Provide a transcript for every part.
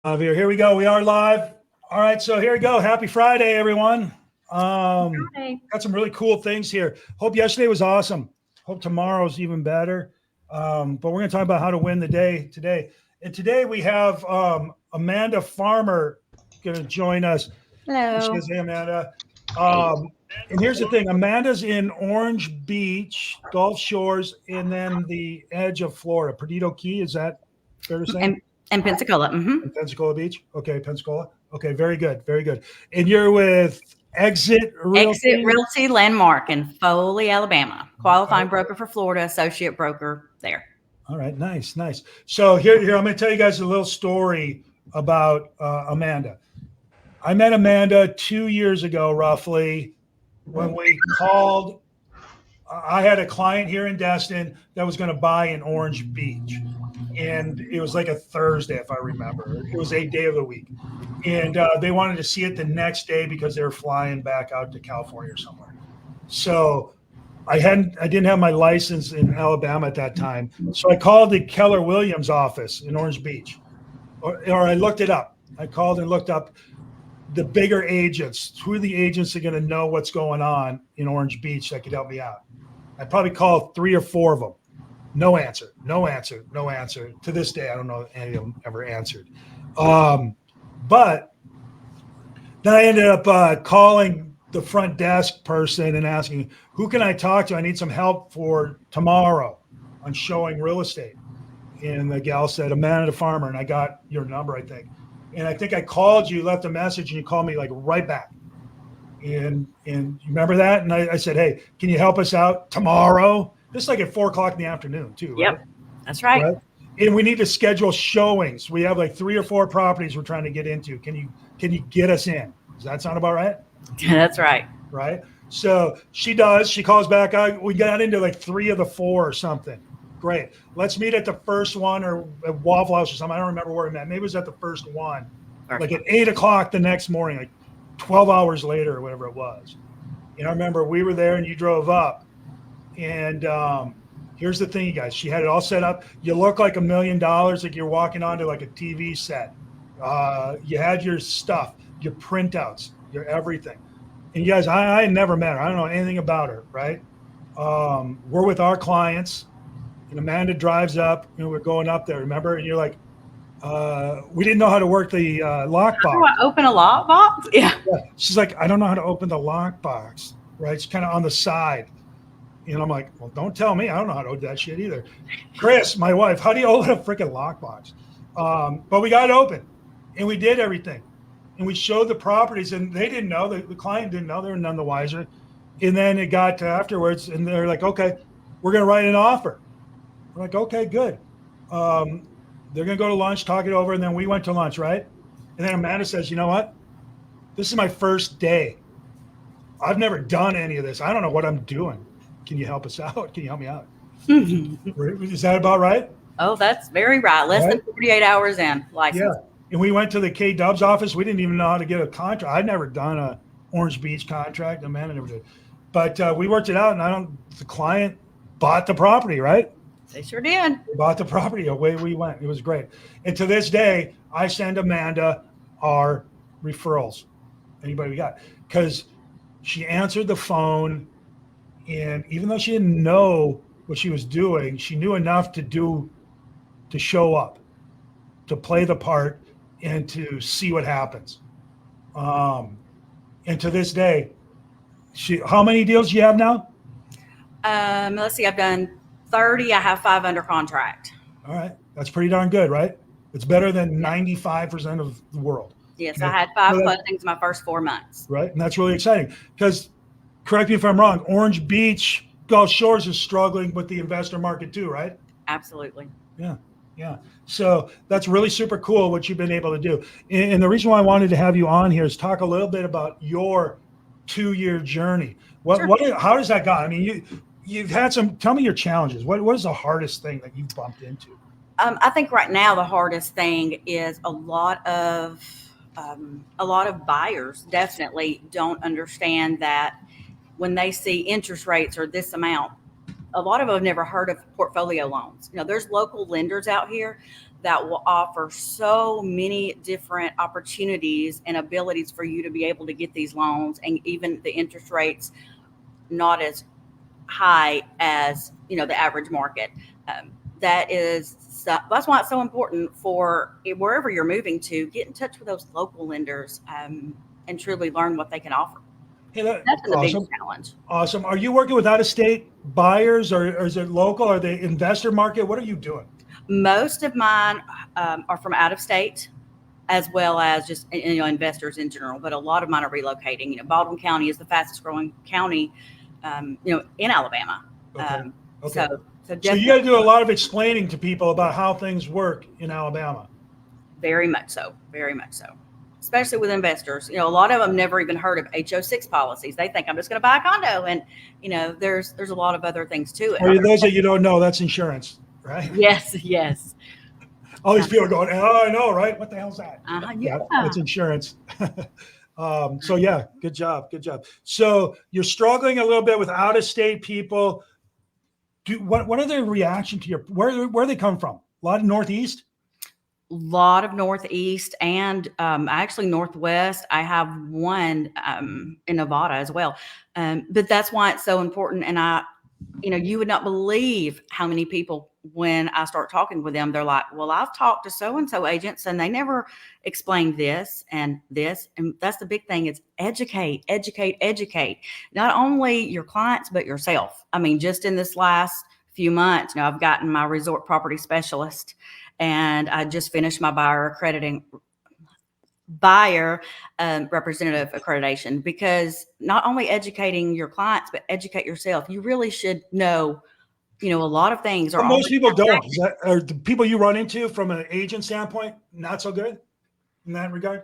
Here we go. We are live. All right, so here we go. Happy Friday, everyone. Hi. Got some really cool things here. Hope yesterday was awesome. Hope tomorrow's even better. But we're going to talk about how to win the day today. And today we have Amanda Farmer going to join us. She Hello. says, "Hey, Amanda." Hey. And here's the thing: Amanda's in Orange Beach, Gulf Shores, and then the edge of Florida, Perdido Key. Is that fair to say? And Pensacola. In Pensacola Beach? Okay, Pensacola. Okay, very good, very good. And you're with Exit Realty? Exit Realty Landmark in Foley, Alabama. Qualifying broker for Florida, associate broker there. All right, nice, nice. So here, I'm going to tell you guys a little story about Amanda. I met Amanda 2 years ago, roughly, when we called. I had a client here in Destin that was going to buy in Orange Beach. And it was like a Thursday, if I remember. It was a day of the week. And they wanted to see it the next day because they were flying back out to California or somewhere. So I didn't have my license in Alabama at that time. So I called the Keller Williams office in Orange Beach, or I looked it up. I called and looked up the bigger agents. Who are the agents that are going to know what's going on in Orange Beach that could help me out? I probably called 3 or 4 of them. No answer, no answer, no answer. To this day, I don't know if any of them ever answered. But then I ended up calling the front desk person and asking, who can I talk to? I need some help for tomorrow on showing real estate. And the gal said, Amanda Farmer. And I got your number, I think. And I think I called you, left a message, and you called me like right back. And you remember that? And I said, hey, can you help us out tomorrow? This is like at 4:00 in the afternoon too, right? Yep, that's right. And we need to schedule showings. We have like 3 or 4 properties we're trying to get into. Can you get us in? Does that sound about right? That's right. Right. So she does. She calls back. We got into like 3 of the 4 or something. Great. Let's meet at the first one or at Waffle House or something. I don't remember where we met. Maybe it was at the first one. Like at 8:00 the next morning, like 12 hours later or whatever it was. And I remember we were there and you drove up. And here's the thing, you guys. She had it all set up. You look like $1 million, like you're walking onto like a TV set. You had your stuff, your printouts, your everything. And you guys, I never met her. I don't know anything about her, right? We're with our clients. And Amanda drives up. We're going up there, remember? And you're like, we didn't know how to work the lockbox. How do I open a lockbox? Yeah. She's like, I don't know how to open the lockbox, right? It's kind of on the side. And I'm like, well, don't tell me. I don't know how to open that shit either. Chris, my wife, how do you open a freaking lockbox? But we got it open, and we did everything. And we showed the properties, and they didn't know. The client didn't know. They were none the wiser. And then it got to afterwards, and they're like, okay, we're going to write an offer. We're like, okay, good. They're going to go to lunch, talk it over, and then we went to lunch, right? And then Amanda says, you know what? This is my first day. I've never done any of this. I don't know what I'm doing. Can you help us out? Can you help me out? Is that about right? Oh, that's very right. Less than 48 hours in license. Yeah. And we went to the K-Dub's office. We didn't even know how to get a contract. I'd never done a Orange Beach contract. Amanda never did. But we worked it out, and the client bought the property, right? They sure did. We bought the property. Away we went. It was great. And to this day, I send Amanda our referrals. Anybody we got. Because she answered the phone. And even though she didn't know what she was doing, she knew enough to show up, to play the part, and to see what happens. And to this day, how many deals do you have now? Let's see. I've done 30. I have 5 under contract. All right. That's pretty darn good, right? It's better than 95% of the world. Yes, I had 5 closings my first 4 months. Right. And that's really exciting because, correct me if I'm wrong, Orange Beach, Gulf Shores is struggling with the investor market too, right? Absolutely. Yeah. Yeah. So that's really super cool what you've been able to do. And the reason why I wanted to have you on here is talk a little bit about your 2-year journey. How does that go? I mean, you've had tell me your challenges. What is the hardest thing that you've bumped into? I think right now the hardest thing is a lot of buyers definitely don't understand that when they see interest rates are this amount, a lot of them have never heard of portfolio loans. There's local lenders out here that will offer so many different opportunities and abilities for you to be able to get these loans, and even the interest rates not as high as the average market. That's why it's so important for wherever you're moving to, get in touch with those local lenders, and truly learn what they can offer. Hey, That's been the awesome. biggest challenge. Awesome. Are you working with out-of-state buyers, or is it local? Are they investor market? What are you doing? Most of mine are from out of state, as well as just investors in general. But a lot of mine are relocating. Baldwin County is the fastest growing county, in Alabama. Okay. Okay. So So you got to do a lot of explaining to people about how things work in Alabama. Very much so. Very much so. Especially with investors. A lot of them never even heard of HO6 policies. They think I'm just going to buy a condo, and there's a lot of other things to it. For those that you don't know, that's insurance, right? Yes, yes. All these people are going, oh, I know, right? What the hell's that? Yeah, it's insurance. So yeah, good job, good job. So you're struggling a little bit with out-of-state people. What are their reaction to your where they come from? A lot of Northeast. Lot of Northeast and actually Northwest. I have one in Nevada as well. But that's why it's so important. And you would not believe how many people, when I start talking with them, they're like, well, I've talked to so-and-so agents and they never explained this and this. And that's the big thing, is educate. Not only your clients, but yourself. I mean, just in this last few months, I've gotten my resort property specialist, and I just finished my buyer representative accreditation, because not only educating your clients, but educate yourself. You really should know, a lot of things. But most people don't. Are the people you run into from an agent standpoint not so good in that regard?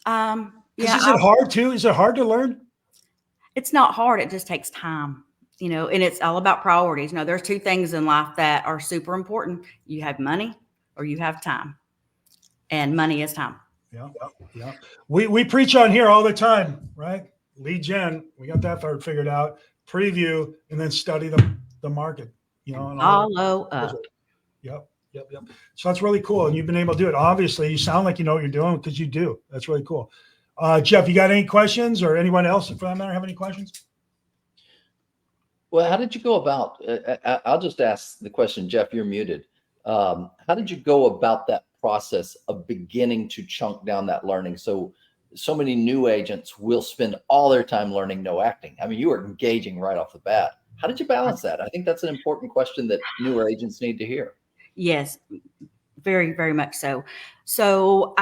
Yeah. Is it hard too? Is it hard to learn? It's not hard. It just takes time. And it's all about priorities. There's two things in life that are super important. You have money or you have time, and money is time. Yeah. We preach on here all the time, right? Lead gen, we got that part figured out. Preview, and then study the market, and follow up. Yep. So that's really cool. And you've been able to do it. Obviously, you sound like you know what you're doing, because you do. That's really cool. Jeff, you got any questions, or anyone else for that matter have any questions? Well, how did you go about, I'll just ask the question, Jeff, you're muted. How did you go about that process of beginning to chunk down that learning? So many new agents will spend all their time learning no acting. I mean, you are engaging right off the bat. How did you balance that? I think that's an important question that newer agents need to hear. Yes, very, very much so. So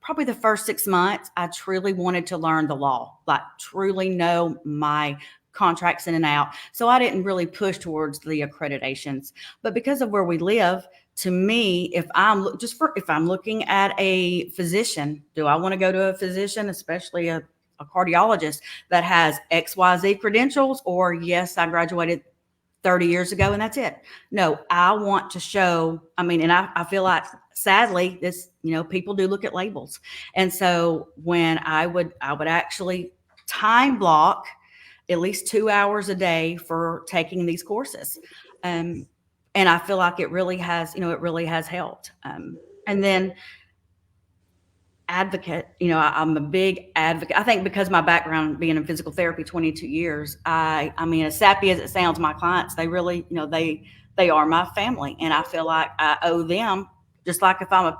probably the first 6 months, I truly wanted to learn the law, like truly know my contracts in and out. So I didn't really push towards the accreditations. But because of where we live, to me, if I'm looking at a physician, do I want to go to a physician, especially a cardiologist that has XYZ credentials, or yes, I graduated 30 years ago and that's it? No, I want to show, and I feel like, sadly, this, people do look at labels. And so when I would actually time block at least 2 hours a day for taking these courses. And I feel like it really has helped. And then advocate, I'm a big advocate. I think because my background being in physical therapy 22 years, I mean, as sappy as it sounds, my clients, they really, they are my family. And I feel like I owe them, just like if I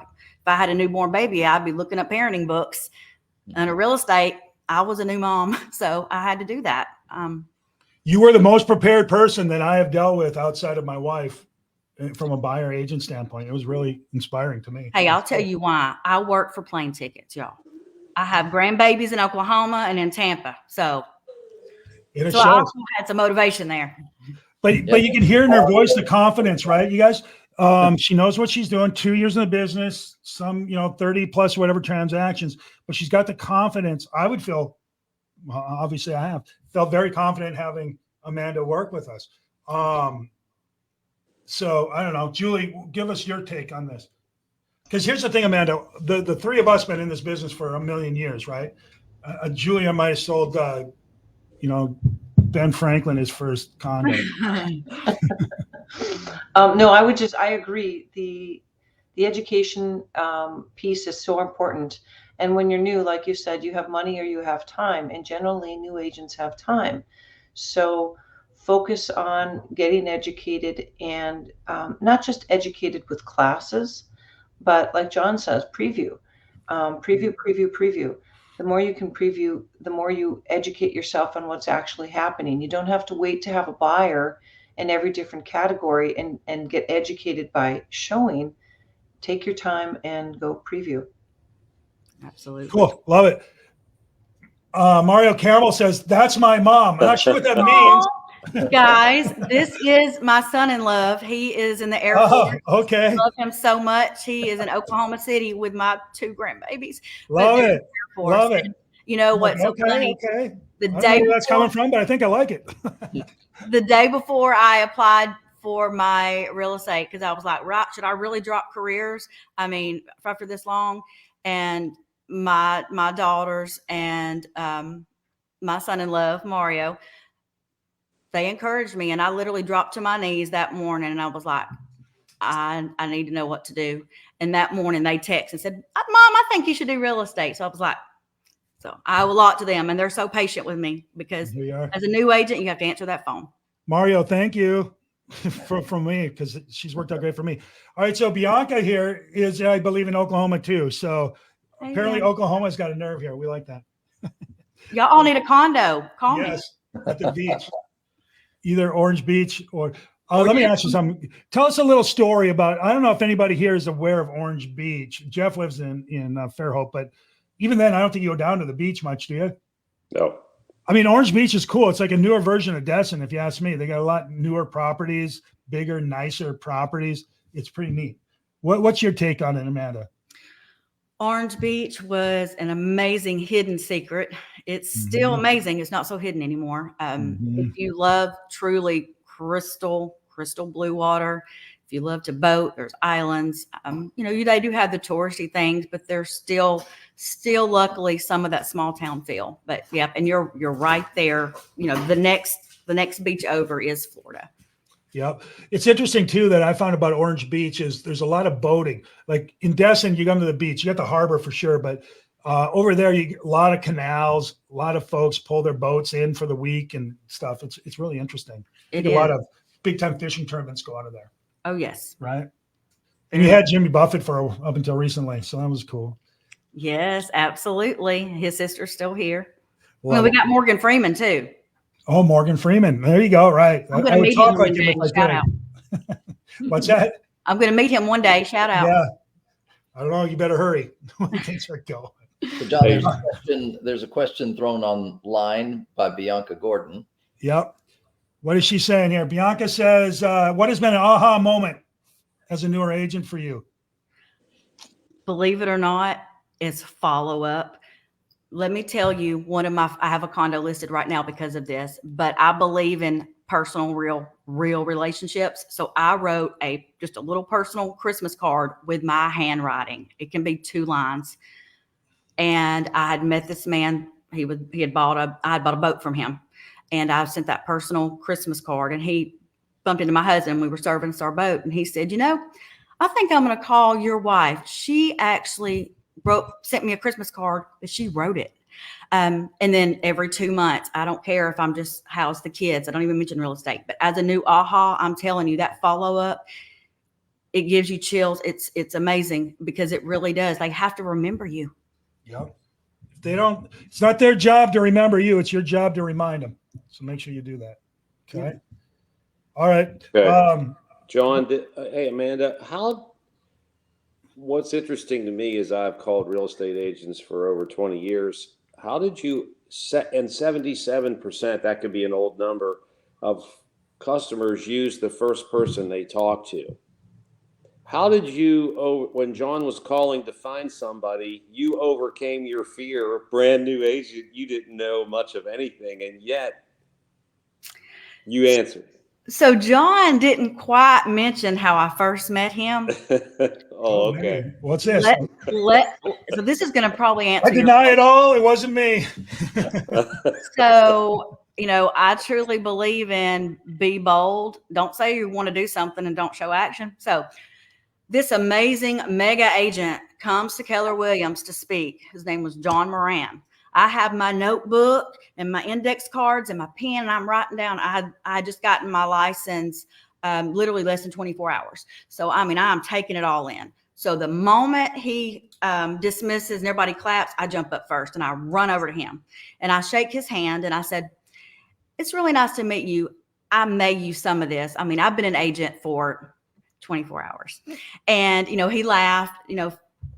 had a newborn baby, I'd be looking up parenting books. And in real estate, I was a new mom, so I had to do that. You were the most prepared person that I have dealt with outside of my wife, from a buyer agent standpoint. It was really inspiring to me. Hey, I'll tell you why. I work for plane tickets, y'all. I have grandbabies in Oklahoma and in Tampa. So I also had some motivation there. But you can hear in her voice the confidence, right? You guys, she knows what she's doing. 2 years in the business, some 30 plus whatever transactions, but she's got the confidence. I would feel, well, obviously I have felt very confident having Amanda work with us. So I don't know, Julie, give us your take on this. Because here's the thing, Amanda, the three of us been in this business for a million years, right? Julia might have sold, Ben Franklin his first condo. No, I agree. The education piece is so important. And when you're new, like you said, you have money or you have time. And generally, new agents have time. So focus on getting educated and not just educated with classes, but like John says, preview, preview. The more you can preview, the more you educate yourself on what's actually happening. You don't have to wait to have a buyer in every different category and get educated by showing. Take your time and go preview. Absolutely. Cool. Love it. Mario Campbell says, that's my mom. I'm not sure what that means. Guys, this is my son-in-law. He is in the Air Force. Okay. I love him so much. He is in Oklahoma City with my 2 grandbabies. Love it. Love it. And you know what's so funny? Okay. The I don't day know where that's coming from, but I think I like it. the day before I applied for my real estate, because I was like, right, should I really drop careers? I mean, after this long, and my daughters and my son-in-law Mario, they encouraged me, and I literally dropped to my knees that morning, and I was like, I need to know what to do. And that morning they texted and said, Mom, I think you should do real estate. So I was like, so I owe a lot to them, and they're so patient with me because as a new agent, you have to answer that phone. Mario, thank you from me, because she's worked out great for me. All right. So Bianca here is, I believe, in Oklahoma too. So apparently Oklahoma's got a nerve here. We like that. Y'all all need a condo. Call me. Yes, at the beach, either Orange Beach or let me ask you something. Tell us a little story about, I don't know if anybody here is aware of Orange Beach. Jeff lives in Fairhope, but even then, I don't think you go down to the beach much, do you? No. I mean, Orange Beach is cool. It's like a newer version of Destin, if you ask me. They got a lot newer properties, bigger, nicer properties. It's pretty neat. What's your take on it, Amanda? Orange Beach was an amazing hidden secret. It's still amazing. It's not so hidden anymore. If you love truly crystal blue water, if you love to boat, there's islands. They do have the touristy things, but there's still luckily some of that small town feel. But yeah, and you're right there. The next beach over is Florida. Yep. It's interesting too that I found about Orange Beach is there's a lot of boating. Like in Destin, you come to the beach, you got the harbor for sure, but over there you get a lot of canals, a lot of folks pull their boats in for the week and stuff. It's really interesting. A lot of big time fishing tournaments go out of there. Oh yes. Right. And you had Jimmy Buffett up until recently, so that was cool. Yes, absolutely. His sister's still here. Well, we got Morgan Freeman too. Oh, Morgan Freeman. There you go. Right. I'm going to meet him one day. Shout out. What's that? I'm going to meet him one day. Shout out. Yeah. I don't know. You better hurry. Things are going. So John, there's a question thrown online by Bianca Gordon. Yep. What is she saying here? Bianca says, what has been an aha moment as a newer agent for you? Believe it or not, it's follow-up. Let me tell you, I have a condo listed right now because of this, but I believe in personal, real relationships. So I wrote just a little personal Christmas card with my handwriting. It can be 2 lines. And I had met this man. I had bought a boat from him, and I sent that personal Christmas card, and he bumped into my husband. We were serving our boat, and he said, I think I'm going to call your wife. She actually sent me a Christmas card, but she wrote it. And then every 2 months, I don't care if I'm just how's the kids. I don't even mention real estate, but as a new aha, I'm telling you that follow up, it gives you chills. It's amazing because it really does. They have to remember you. Yep. If they don't, it's not their job to remember you. It's your job to remind them. So make sure you do that. Okay. Yeah. All right. Okay. John, hey, Amanda, what's interesting to me is I've called real estate agents for over 20 years. How did you and 77%, that could be an old number, of customers use the first person they talk to. How did you, when John was calling to find somebody, you overcame your fear, brand new agent, you didn't know much of anything, and yet you answered. So John didn't quite mention how I first met him. Oh, okay. Man. What's this? So this is going to probably answer. I deny it all. It wasn't me. So I truly believe in be bold. Don't say you want to do something and don't show action. So this amazing mega agent comes to Keller Williams to speak. His name was John Moran. I have my notebook and my index cards and my pen, and I'm writing down. I just gotten my license literally less than 24 hours. So, I mean, I'm taking it all in. So the moment he dismisses and everybody claps, I jump up first and I run over to him and I shake his hand and I said, "It's really nice to meet you. I may use some of this. I mean, I've been an agent for 24 hours." And, he laughed,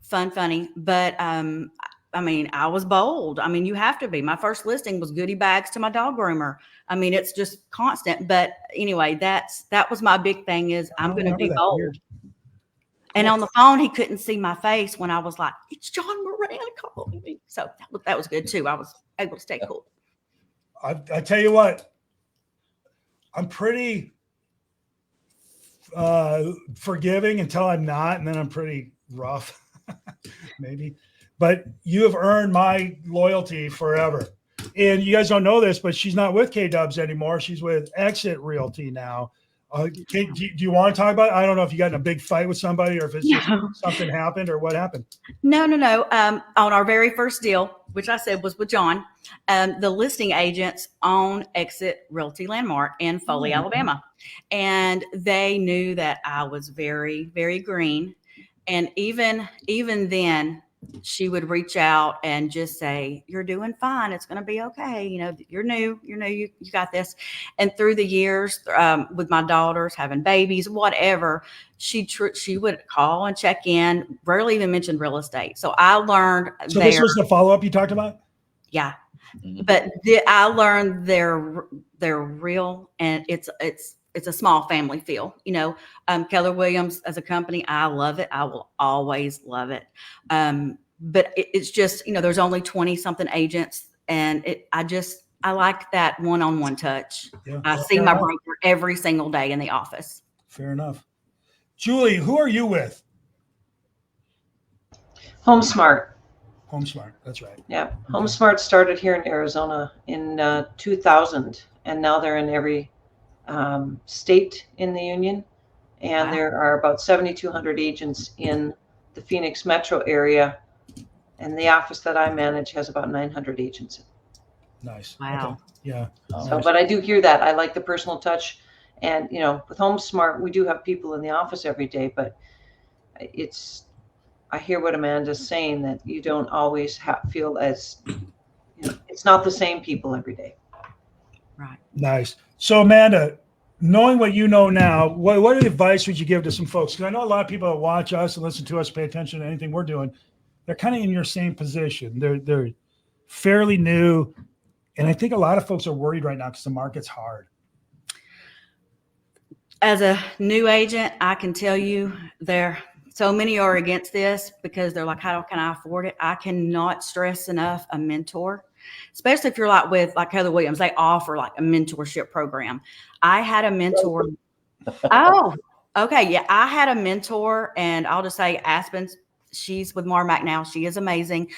funny. But I mean, I was bold. I mean, you have to be. My first listing was goodie bags to my dog groomer. I mean, it's just constant. But anyway, that was my big thing is I'm going to be bold. Weird. And on the phone, he couldn't see my face when I was like, "It's John Moran calling me." So that was good too. I was able to stay cool. I tell you what, I'm pretty forgiving until I'm not, and then I'm pretty rough, maybe. But you have earned my loyalty forever. And you guys don't know this, but she's not with K-Dubs anymore. She's with Exit Realty now. Kate, do you want to talk about it? I don't know if you got in a big fight with somebody or if it's just something happened or what happened. No. On our very first deal, which I said was with John, the listing agents own Exit Realty Landmark in Foley, Alabama. And they knew that I was very, very green. And even then, she would reach out and just say, "You're doing fine. It's going to be okay. You're new, you got this." And through the years, with my daughters having babies, whatever, she would call and check in, rarely even mentioned real estate. So I learned. So this was the follow-up you talked about? Yeah. But I learned they're real, and it's a small family feel. Keller Williams as a company, I love it. I will always love it. But it's just, there's only 20 something agents, and I like that one-on-one touch. Yeah. I see my broker every single day in the office. Fair enough. Julie, who are you with? HomeSmart. HomeSmart. That's right. Yeah. HomeSmart started here in Arizona in 2000, and now they're in every state in the union. And there are about 7,200 agents in the Phoenix metro area. And the office that I manage has about 900 agents. Nice. Wow. Okay. Yeah. So, but I do hear that. I like the personal touch. And, with HomeSmart, we do have people in the office every day, but I hear what Amanda's saying, that you don't always feel as, it's not the same people every day. Right. Nice. So Amanda, knowing what you know now, what advice would you give to some folks? Because I know a lot of people that watch us and listen to us, pay attention to anything we're doing. They're kind of in your same position. They're fairly new. And I think a lot of folks are worried right now because the market's hard. As a new agent, I can tell you so many are against this because they're like, "How can I afford it?" I cannot stress enough a mentor, especially if you're with Keller Williams. They offer a mentorship program. I had a mentor. Oh, okay. Yeah. I had a mentor, and I'll just say Aspen's, she's with Marmac now. She is amazing.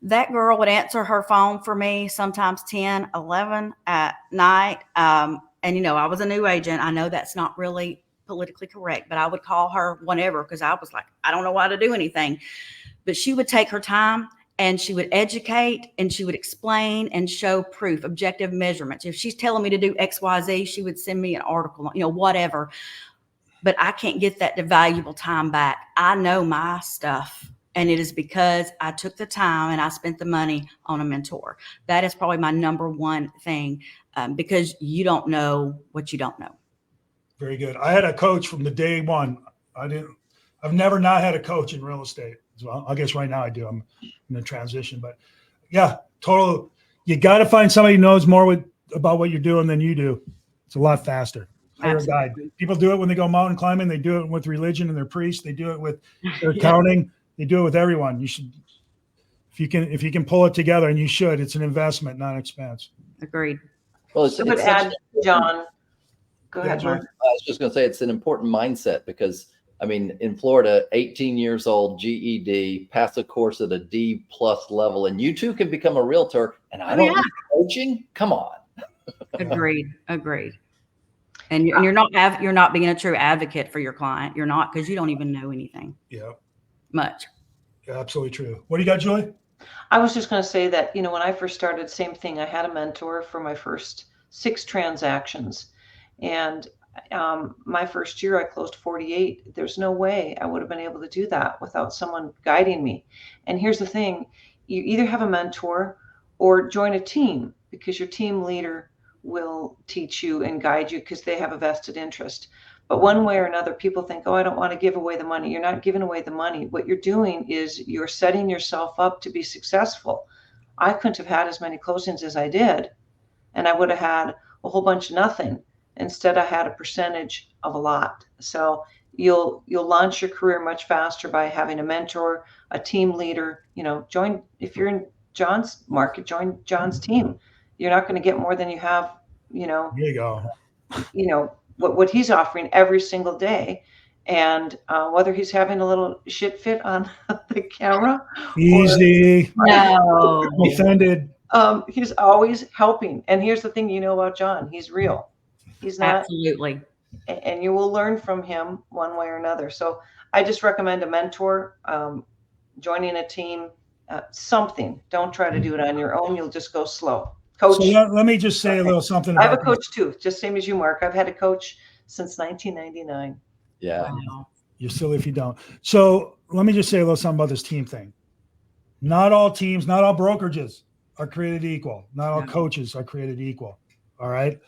That girl would answer her phone for me sometimes 10, 11 at night. And, I was a new agent. I know that's not really politically correct, but I would call her whenever because I was like, I don't know how to do anything. But she would take her time and she would educate and she would explain and show proof, objective measurements. If she's telling me to do X, Y, Z, she would send me an article, whatever. But I can't get that valuable time back. I know my stuff. And it is because I took the time and I spent the money on a mentor. That is probably my number one thing, because you don't know what you don't know. Very good. I had a coach from the day one. I've never not had a coach in real estate. Well, I guess right now I do. I'm in a transition, but yeah, total. You got to find somebody who knows more about what you're doing than you do. It's a lot faster. Hire a guide. People do it when they go mountain climbing. They do it with religion and their priests. They do it with their accounting. They do it with everyone. You should, if you can pull it together, and you should. It's an investment, not an expense. Agreed. Well, I would add, John. Go ahead, Mark. I was just going to say it's an important mindset because, in Florida, 18 years old, GED, pass a course at a D+ level, and you too can become a realtor. And I don't need coaching. Come on. Agreed. Agreed. And you're not being a true advocate for your client. You're not, because you don't even know anything Yeah, much. absolutely true. What do you got, Julie? I was just going to say that, when I first started, same thing. I had a mentor for my first 6 transactions. And my first year, I closed 48. There's no way I would have been able to do that without someone guiding me. And here's the thing, you either have a mentor or join a team, because your team leader will teach you and guide you because they have a vested interest. But one way or another, people think, oh, I don't want to give away the money. You're not giving away the money. What you're doing is you're setting yourself up to be successful. I couldn't have had as many closings as I did, and I would have had a whole bunch of nothing. Instead, I had a percentage of a lot. So you'll launch your career much faster by having a mentor, a team leader. Join, if you're in John's market, join John's team. You're not going to get more than you have, There you go. What he's offering every single day. And whether he's having a little shit fit on the camera Easy. No. I'm offended. he's always helping. And here's the thing, about John, he's real. He's not, Absolutely. and you will learn from him one way or another. So I just recommend a mentor, joining a team, something. Don't try to do it on your own. You'll just go slow. Coach. So let me just say a little something I have a about this. coach too, just same as you, Mark. I've had a coach since 1999. Yeah. Wow. You're silly if you don't. So let me just say a little something about this team thing. Not all teams, not all brokerages are created equal. Not all No. coaches are created equal. All right.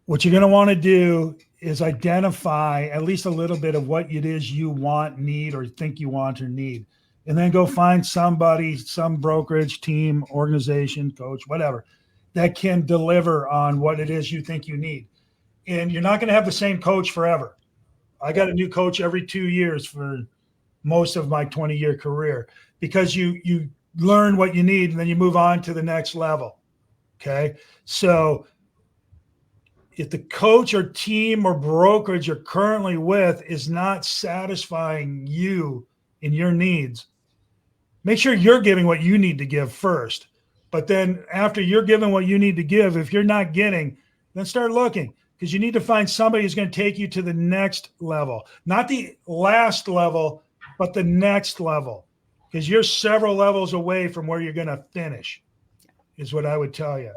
What you're going to want to do is identify at least a little bit of what it is you want, need, or think you want or need. And then go find somebody, some brokerage, team, organization, coach, whatever, that can deliver on what it is you think you need. And you're not going to have the same coach forever. I got a new coach every 2 years for most of my 20-year career, because you learn what you need and then you move on to the next level. Okay. So if the coach or team or brokerage you're currently with is not satisfying you in your needs, make sure you're giving what you need to give first. But then after you're giving what you need to give, if you're not getting, then start looking, because you need to find somebody who's going to take you to the next level, not the last level, but the next level, because you're several levels away from where you're going to finish, is what I would tell you.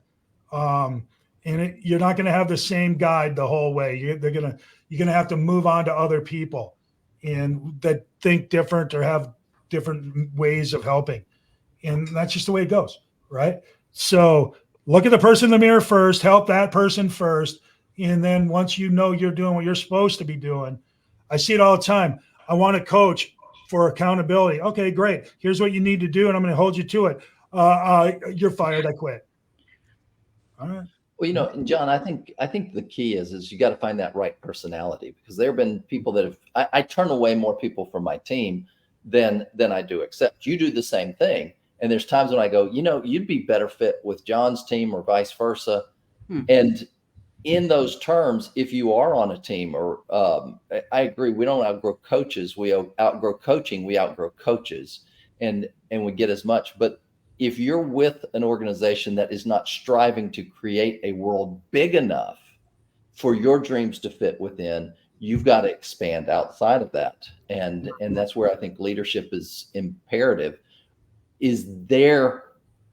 You're not going to have the same guide the whole way. You're going to have to move on to other people and that think different or have different ways of helping. And that's just the way it goes, right? So look at the person in the mirror first, help that person first. And then once you know you're doing what you're supposed to be doing, I see it all the time. I want a coach for accountability. Okay, great. Here's what you need to do, and I'm going to hold you to it. You're fired. I quit. All right. Well, and John, I think the key is you got to find that right personality, because there have been people that I turn away more people from my team than I do accept. You do the same thing. And there's times when I go, you'd be better fit with John's team or vice versa. And in those terms, if you are on a team, or I agree, we don't outgrow coaches. We outgrow coaching. We outgrow coaches, and we get as much. But if you're with an organization that is not striving to create a world big enough for your dreams to fit within, you've got to expand outside of that. And that's where I think leadership is imperative. Is their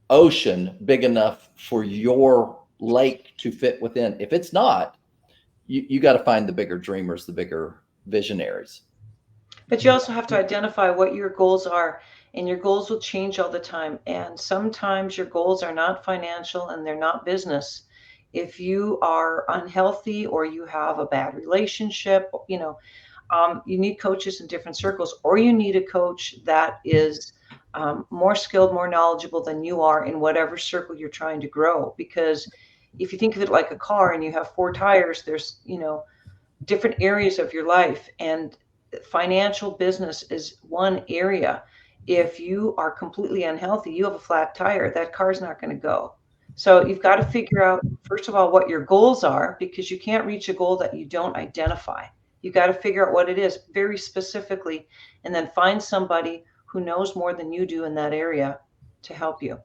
ocean big enough for your lake to fit within? If it's not, you got to find the bigger dreamers, the bigger visionaries. But you also have to identify what your goals are, and your goals will change all the time. And sometimes your goals are not financial and they're not business. If you are unhealthy or you have a bad relationship, you need coaches in different circles, or you need a coach that is more skilled, more knowledgeable than you are in whatever circle you're trying to grow. Because if you think of it like a car and you have 4 tires, there's, different areas of your life, and financial business is one area. If you are completely unhealthy, you have a flat tire, that car's not going to go. So you've got to figure out, first of all, what your goals are, because you can't reach a goal that you don't identify. You got to figure out what it is very specifically, and then find somebody who knows more than you do in that area to help you.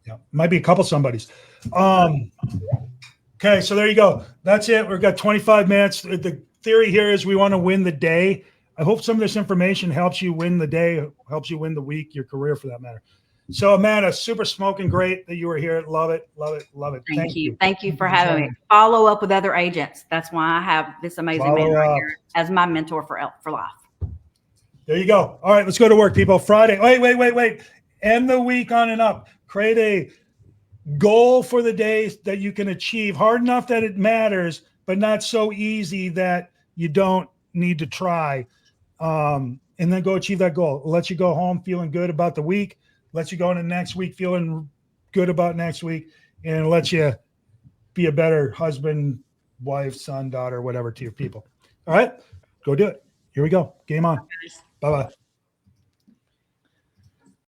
Yeah, might be a couple somebodies. Okay, so there you go. That's it. We've got 25 minutes. The theory here is we want to win the day. I hope some of this information helps you win the day, helps you win the week, your career for that matter. So Amanda, super smoking great that you were here. Love it, love it, love it. Thank you. Thank you for having me. Follow up with other agents. That's why I have this amazing man right here as my mentor for life. There you go. All right, let's go to work, people. Friday. Wait. End the week on and up. Create a goal for the day that you can achieve. Hard enough that it matters, but not so easy that you don't need to try. And then go achieve that goal. It'll let you go home feeling good about the week. Let you go into next week feeling good about next week, and let you be a better husband, wife, son, daughter, whatever to your people. All right, go do it. Here we go. Game on. Bye-bye.